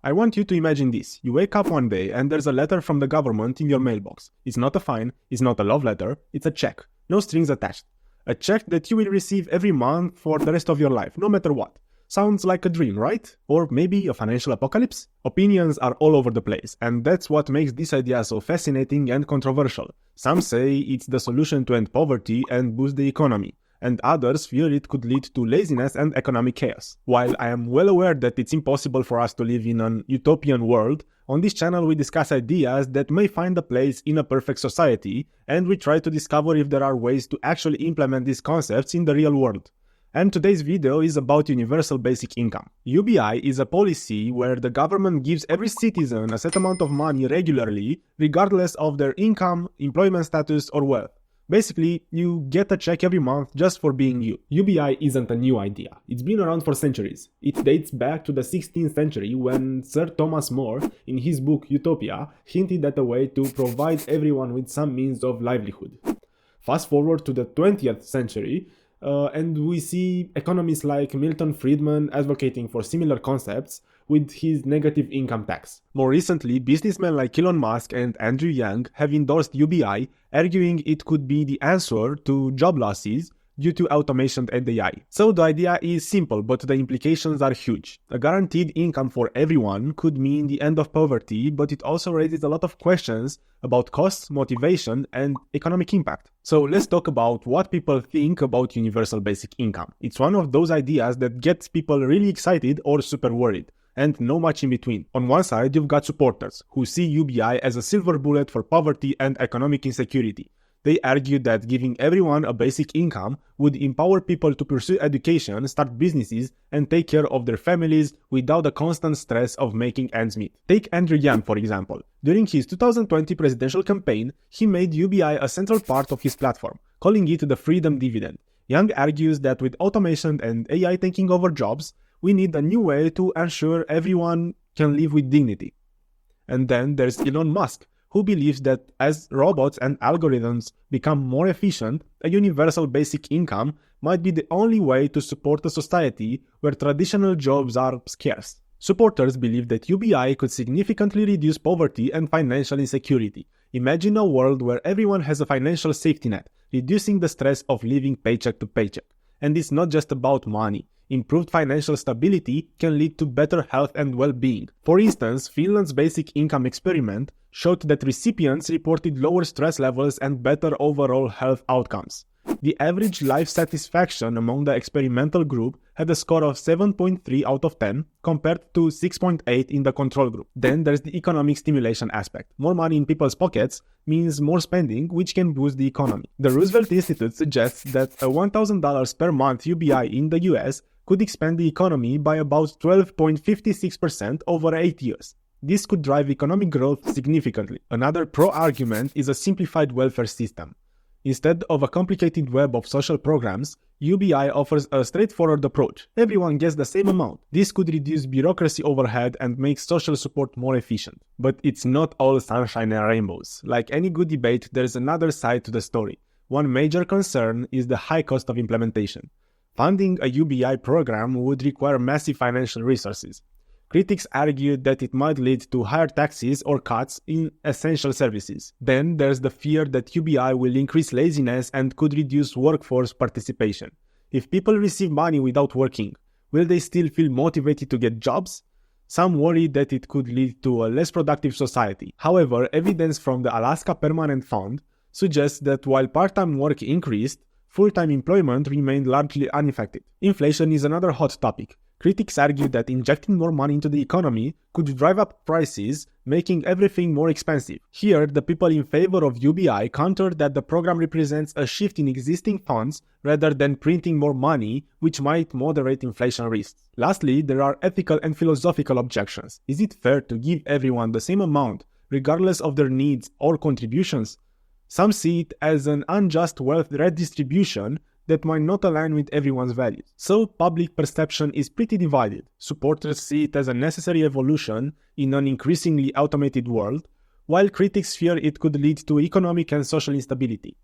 I want you to imagine this. You wake up one day and there's a letter from the government in your mailbox. It's not a fine, it's not a love letter, it's a check. No strings attached. A check that you will receive every month for the rest of your life, no matter what. Sounds like a dream, right? Or maybe a financial apocalypse? Opinions are all over the place, and that's what makes this idea so fascinating and controversial. Some say it's the solution to end poverty and boost the economy, and others fear it could lead to laziness and economic chaos. While I am well aware that it's impossible for us to live in an utopian world, on this channel we discuss ideas that may find a place in a perfect society, and we try to discover if there are ways to actually implement these concepts in the real world. And today's video is about universal basic income. UBI is a policy where the government gives every citizen a set amount of money regularly, regardless of their income, employment status, or wealth. Basically, you get a check every month just for being you. UBI isn't a new idea. It's been around for centuries. It dates back to the 16th century when Sir Thomas More, in his book Utopia, hinted at a way to provide everyone with some means of livelihood. Fast forward to the 20th century, and we see economists like Milton Friedman advocating for similar concepts with his negative income tax. More recently, businessmen like Elon Musk and Andrew Yang have endorsed UBI, arguing it could be the answer to job losses due to automation and AI. So the idea is simple, but the implications are huge. A guaranteed income for everyone could mean the end of poverty, but it also raises a lot of questions about costs, motivation, and economic impact. So let's talk about what people think about universal basic income. It's one of those ideas that gets people really excited or super worried, and no much in between. On one side, you've got supporters who see UBI as a silver bullet for poverty and economic insecurity. They argue that giving everyone a basic income would empower people to pursue education, start businesses, and take care of their families without the constant stress of making ends meet. Take Andrew Yang, for example. During his 2020 presidential campaign, he made UBI a central part of his platform, calling it the freedom dividend. Yang argues that with automation and AI taking over jobs, we need a new way to ensure everyone can live with dignity. And then there's Elon Musk, who believes that as robots and algorithms become more efficient, a universal basic income might be the only way to support a society where traditional jobs are scarce. Supporters believe that UBI could significantly reduce poverty and financial insecurity. Imagine a world where everyone has a financial safety net, reducing the stress of living paycheck to paycheck. And it's not just about money. Improved financial stability can lead to better health and well-being. For instance, Finland's basic income experiment showed that recipients reported lower stress levels and better overall health outcomes. The average life satisfaction among the experimental group had a score of 7.3 out of 10 compared to 6.8 in the control group. Then there's the economic stimulation aspect. More money in people's pockets means more spending, which can boost the economy. The Roosevelt Institute suggests that a $1,000 per month UBI in the US could expand the economy by about 12.56% over 8 years. This could drive economic growth significantly. Another pro-argument is a simplified welfare system. Instead of a complicated web of social programs, UBI offers a straightforward approach. Everyone gets the same amount. This could reduce bureaucracy overhead and make social support more efficient. But it's not all sunshine and rainbows. Like any good debate, there's another side to the story. One major concern is the high cost of implementation. Funding a UBI program would require massive financial resources. Critics argued that it might lead to higher taxes or cuts in essential services. Then there's the fear that UBI will increase laziness and could reduce workforce participation. If people receive money without working, will they still feel motivated to get jobs? Some worry that it could lead to a less productive society. However, evidence from the Alaska Permanent Fund suggests that while part-time work increased, full-time employment remained largely unaffected. Inflation is another hot topic. Critics argue that injecting more money into the economy could drive up prices, making everything more expensive. Here, the people in favor of UBI counter that the program represents a shift in existing funds rather than printing more money, which might moderate inflation risks. Lastly, there are ethical and philosophical objections. Is it fair to give everyone the same amount, regardless of their needs or contributions? Some see it as an unjust wealth redistribution that might not align with everyone's values. So public perception is pretty divided. Supporters see it as a necessary evolution in an increasingly automated world, while critics fear it could lead to economic and social instability.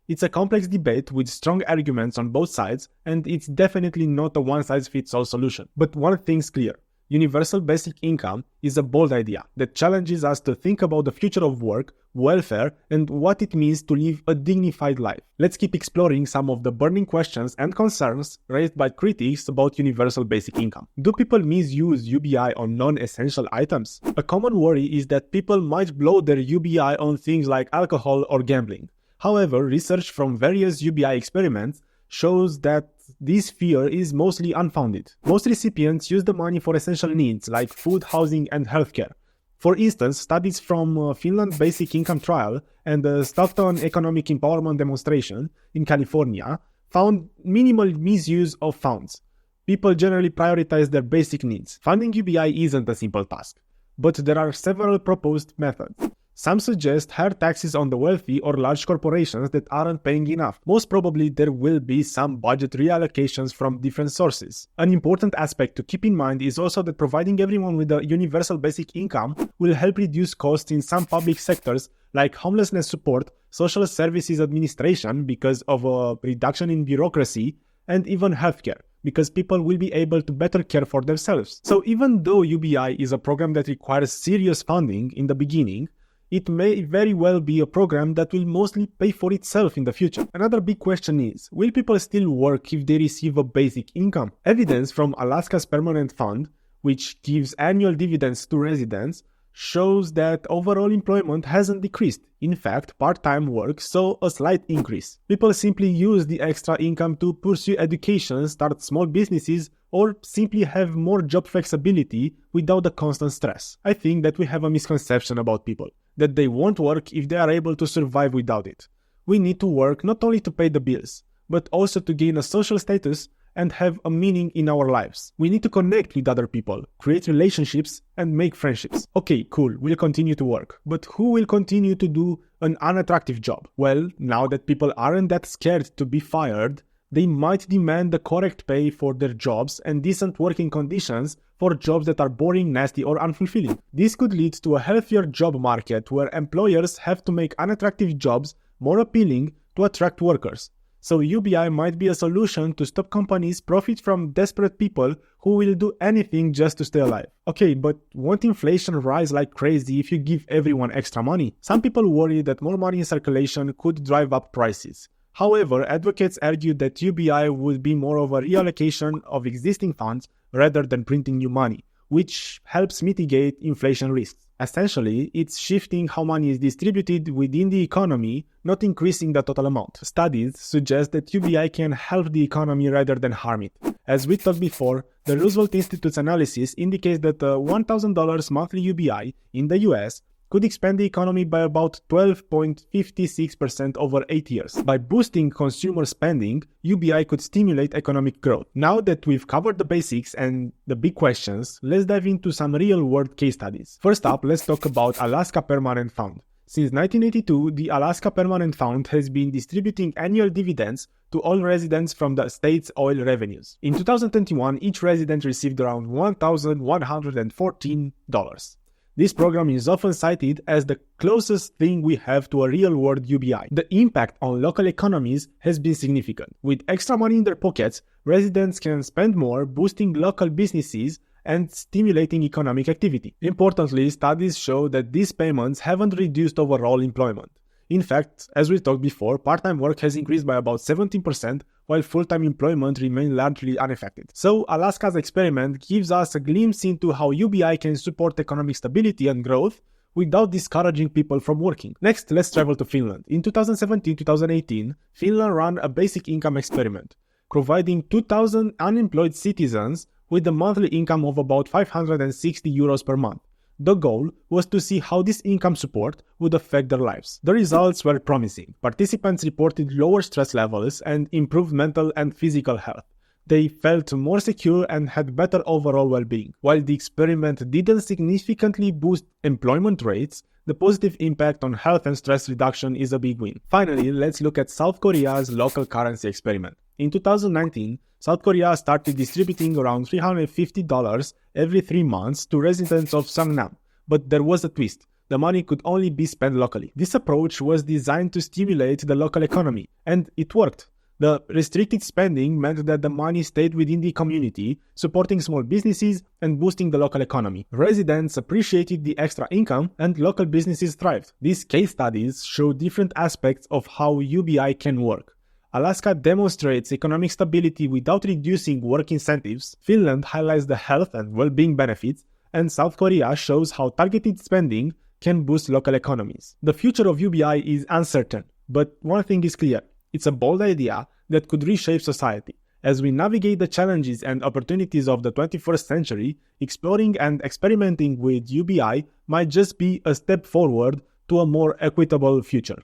It's a complex debate with strong arguments on both sides, and it's definitely not a one-size-fits-all solution. But one thing's clear. Universal basic income is a bold idea that challenges us to think about the future of work, welfare, and what it means to live a dignified life. Let's keep exploring some of the burning questions and concerns raised by critics about universal basic income. Do people misuse UBI on non-essential items? A common worry is that people might blow their UBI on things like alcohol or gambling. However, research from various UBI experiments shows that this fear is mostly unfounded. Most recipients use the money for essential needs like food, housing, and healthcare. For instance, studies from Finland's Basic Income Trial and the Stockton Economic Empowerment Demonstration in California found minimal misuse of funds. People generally prioritize their basic needs. Funding UBI isn't a simple task, but there are several proposed methods. Some suggest higher taxes on the wealthy or large corporations that aren't paying enough. Most probably there will be some budget reallocations from different sources. An important aspect to keep in mind is also that providing everyone with a universal basic income will help reduce costs in some public sectors like homelessness support, social services administration because of a reduction in bureaucracy, and even healthcare, because people will be able to better care for themselves. So even though UBI is a program that requires serious funding in the beginning, it may very well be a program that will mostly pay for itself in the future. Another big question is, will people still work if they receive a basic income? Evidence from Alaska's Permanent Fund, which gives annual dividends to residents, shows that overall employment hasn't decreased. In fact, part-time work saw a slight increase. People simply use the extra income to pursue education, start small businesses, or simply have more job flexibility without the constant stress. I think that we have a misconception about people, that they won't work if they are able to survive without it. We need to work not only to pay the bills, but also to gain a social status and have a meaning in our lives. We need to connect with other people, create relationships, and make friendships. Okay, cool, we'll continue to work. But who will continue to do an unattractive job? Well, now that people aren't that scared to be fired, they might demand the correct pay for their jobs and decent working conditions for jobs that are boring, nasty, or unfulfilling. This could lead to a healthier job market where employers have to make unattractive jobs more appealing to attract workers. So UBI might be a solution to stop companies profit from desperate people who will do anything just to stay alive. Okay, but won't inflation rise like crazy if you give everyone extra money? Some people worry that more money in circulation could drive up prices. However, advocates argue that UBI would be more of a reallocation of existing funds rather than printing new money, which helps mitigate inflation risks. Essentially, it's shifting how money is distributed within the economy, not increasing the total amount. Studies suggest that UBI can help the economy rather than harm it. As we talked before, the Roosevelt Institute's analysis indicates that a $1,000 monthly UBI in the US could expand the economy by about 12.56% over 8 years. By boosting consumer spending, UBI could stimulate economic growth. Now that we've covered the basics and the big questions, let's dive into some real-world case studies. First up, let's talk about Alaska Permanent Fund. Since 1982, the Alaska Permanent Fund has been distributing annual dividends to all residents from the state's oil revenues. In 2021, each resident received around $1,114. This program is often cited as the closest thing we have to a real-world UBI. The impact on local economies has been significant. With extra money in their pockets, residents can spend more, boosting local businesses and stimulating economic activity. Importantly, studies show that these payments haven't reduced overall employment. In fact, as we talked before, part-time work has increased by about 17%, while full-time employment remained largely unaffected. So, Alaska's experiment gives us a glimpse into how UBI can support economic stability and growth without discouraging people from working. Next, let's travel to Finland. In 2017-2018, Finland ran a basic income experiment, providing 2,000 unemployed citizens with a monthly income of about 560 euros per month. The goal was to see how this income support would affect their lives. The results were promising. Participants reported lower stress levels and improved mental and physical health. They felt more secure and had better overall well-being. While the experiment didn't significantly boost employment rates, the positive impact on health and stress reduction is a big win. Finally, let's look at South Korea's local currency experiment. In 2019, South Korea started distributing around $350 every 3 months to residents of Gangnam. But there was a twist. The money could only be spent locally. This approach was designed to stimulate the local economy, and it worked. The restricted spending meant that the money stayed within the community, supporting small businesses and boosting the local economy. Residents appreciated the extra income and local businesses thrived. These case studies show different aspects of how UBI can work. Alaska demonstrates economic stability without reducing work incentives, Finland highlights the health and well-being benefits, and South Korea shows how targeted spending can boost local economies. The future of UBI is uncertain, but one thing is clear. It's a bold idea that could reshape society. As we navigate the challenges and opportunities of the 21st century, exploring and experimenting with UBI might just be a step forward to a more equitable future.